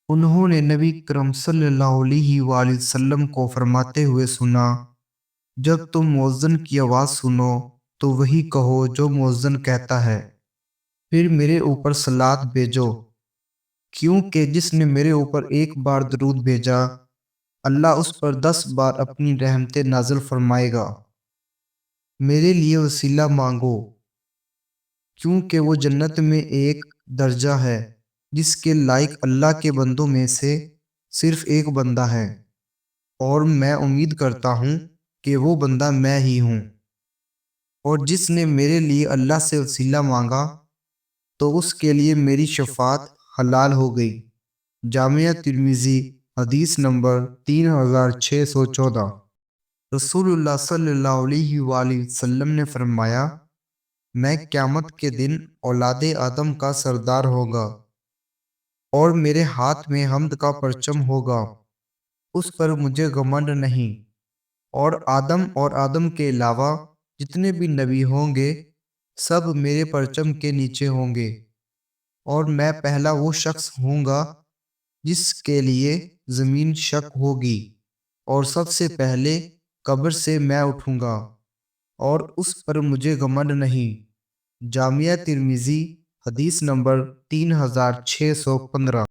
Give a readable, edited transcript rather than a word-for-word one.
انہوں نے نبی کرم صلی اللہ علیہ وآلہ وسلم کو فرماتے ہوئے سنا، جب تم مؤذن کی آواز سنو تو وہی کہو جو مؤذن کہتا ہے، پھر میرے اوپر صلوات بھیجو، کیونکہ جس نے میرے اوپر ایک بار درود بھیجا، اللہ اس پر 10 بار اپنی رحمتیں نازل فرمائے گا۔ میرے لیے وسیلہ مانگو، کیونکہ وہ جنت میں ایک درجہ ہے جس کے لائق اللہ کے بندوں میں سے صرف ایک بندہ ہے، اور میں امید کرتا ہوں کہ وہ بندہ میں ہی ہوں۔ اور جس نے میرے لیے اللہ سے وسیلہ مانگا تو اس کے لیے میری شفاعت حلال ہو گئی۔ جامعہ ترمذی، حدیث نمبر 3614۔ رسول اللہ صلی اللہ علیہ وآلہ وسلم نے فرمایا، میں قیامت کے دن اولاد آدم کا سردار ہوگا، اور میرے ہاتھ میں حمد کا پرچم ہوگا، اس پر مجھے گھمنڈ نہیں۔ اور آدم کے علاوہ جتنے بھی نبی ہوں گے سب میرے پرچم کے نیچے ہوں گے، اور میں پہلا وہ شخص ہوں گا جس کے لیے زمین شق ہوگی، اور سب سے پہلے قبر سے میں اٹھوں گا، اور اس پر مجھے گھمنڈ نہیں۔ جامعہ ترمذی، حدیث نمبر 3615۔